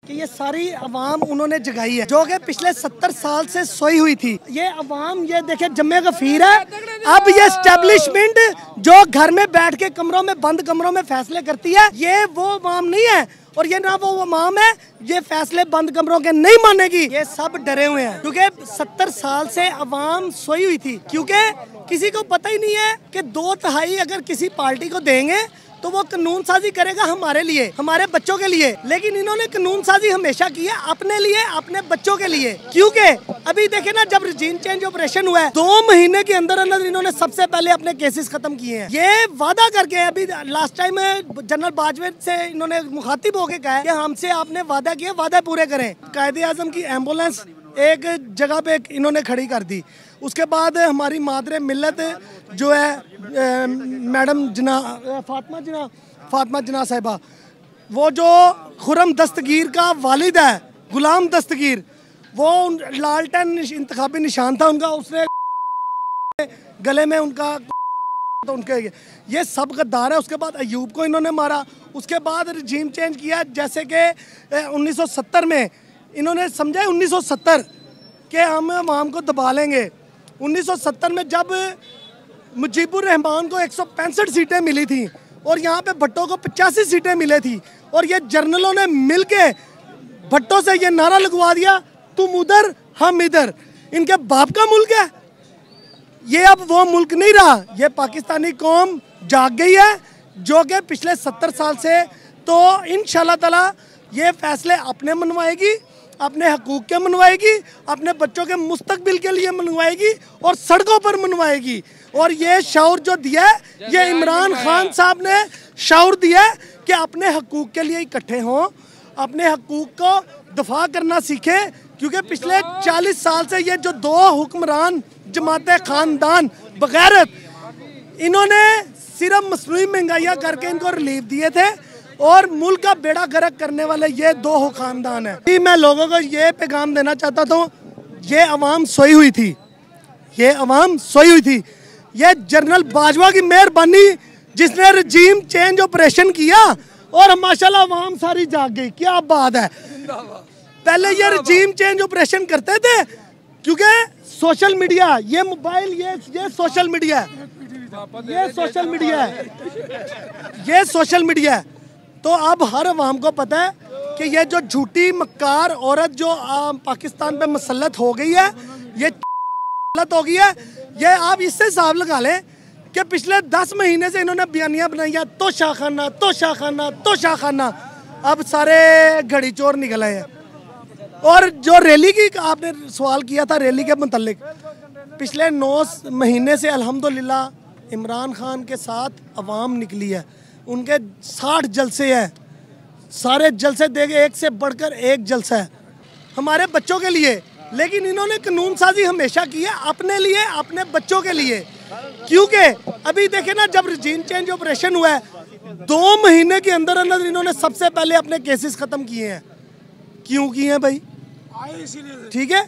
कि ये सारी अवाम उन्होंने जगाई है जो कि पिछले 70 साल से सोई हुई थी। ये अवाम ये देखे जम्मे गफीर है। अब ये एस्टेब्लिशमेंट जो घर में बैठ के कमरों में बंद कमरों में फैसले करती है, ये वो अवाम नहीं है और ये ना वो अवाम है ये फैसले बंद कमरों के नहीं मानेगी। ये सब डरे हुए हैं क्योंकि 70 साल से अवाम सोई हुई थी, क्योंकि किसी को पता ही नहीं है कि 2/3 अगर किसी पार्टी को देंगे तो वो कानून साजी करेगा हमारे लिए, हमारे बच्चों के लिए। लेकिन इन्होंने कानून साजी हमेशा की है अपने लिए, अपने बच्चों के लिए। क्योंकि अभी देखे ना, जब रिजीम चेंज ऑपरेशन हुआ है 2 महीने के अंदर अंदर इन्होंने सबसे पहले अपने केसेस खत्म किए हैं। ये वादा करके अभी लास्ट टाइम जनरल बाजवा से इन्होंने मुखातिब होकर कहा कि हमसे आपने वादा किया, वादा पूरे करें। कायदे आजम की एम्बुलेंस एक जगह पे इन्होंने खड़ी कर दी। उसके बाद हमारी मादरे मिल्लत जो है मैडम फातिमा जना साहिबा, वो जो खुरम दस्तगीर का वालिद है गुलाम दस्तगीर, वो लालटेन इंतखाबी निशान था उनका, उसने गले में उनका तो उनके ये सब गद्दार है। उसके बाद अयूब को इन्होंने मारा। उसके बाद रजीम चेंज किया, जैसे कि 1970 में इन्होंने समझा 1970 के हम अवाम को दबा लेंगे। 1970 में जब मुजीबुर रहमान को 165 सीटें मिली थी और यहाँ पे भट्टो को 85 सीटें मिली थी और ये जर्नलों ने मिलके भट्टो से ये नारा लगवा दिया, तुम उधर हम इधर। इनके बाप का मुल्क है ये, अब वो मुल्क नहीं रहा। ये पाकिस्तानी कौम जाग गई है जो कि पिछले 70 साल से, तो इंशाल्लाह ताला ये फैसले अपने मनवाएगी, अपने हकूक़ के मनवाएगी, अपने बच्चों के मुस्तकबिल के लिए मनवाएगी और सड़कों पर मनवाएगी। और ये शऊर जो दिया है, ये इमरान खान साहब ने शऊर दिया है कि अपने हकूक़ के लिए इकट्ठे हों, अपने हकूक़ को दफा करना सीखें। क्योंकि पिछले 40 साल से ये जो 2 हुक्मरान जमाते खानदान बगैरत, इन्होंने सिर्फ मसनूई महंगाइयाँ करके इनको रिलीफ दिए थे और मुल्क का बेड़ा गर्क करने वाले ये 2 खानदान है। मैं लोगों को ये पैगाम देना चाहता था, ये अवाम सोई हुई थी, ये अवाम सोई हुई थी। ये जनरल बाजवा की मेहरबानी जिसने रजीम चेंज ऑपरेशन किया और माशाल्लाह अवाम सारी जाग गई। क्या बात है। पहले ये रजीम चेंज ऑपरेशन करते थे क्योंकि सोशल मीडिया, ये मोबाइल, ये सोशल मीडिया है, ये सोशल मीडिया है, ये सोशल मीडिया है। तो अब हर अवाम को पता है कि ये जो झूठी मक्कार औरत जो पाकिस्तान पे मसल्लत हो गई है, ये हो गई है। ये आप इससे हिसाब लगा लें कि पिछले 10 महीने से इन्होंने बयानियाँ बनाई है, तो शाखाना, तो शाखाना, तो शाखाना। अब सारे घड़ी चोर निकल आए हैं। और जो रैली की आपने सवाल किया था, रैली के मुतल्लिक, पिछले 9 महीने से अल्हम्दुलिल्लाह इमरान खान के साथ अवाम निकली है। उनके 60 जलसे हैं, सारे जलसे देखे, एक से बढ़कर एक जलसा है हमारे बच्चों के लिए। लेकिन इन्होंने कानून साजी हमेशा की है अपने लिए, अपने बच्चों के लिए। क्योंकि अभी देखे ना, जब रजीम चेंज ऑपरेशन हुआ है 2 महीने के अंदर अंदर इन्होंने सबसे पहले अपने केसेस खत्म किए हैं। क्यों किए हैं भाई? ठीक है,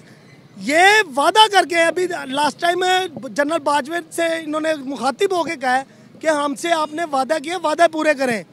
ये वादा करके अभी लास्ट टाइम जनरल बाजवा से इन्होंने मुखातिब होकर कहा है कि हमसे आपने वादा किया, वादा पूरे करें।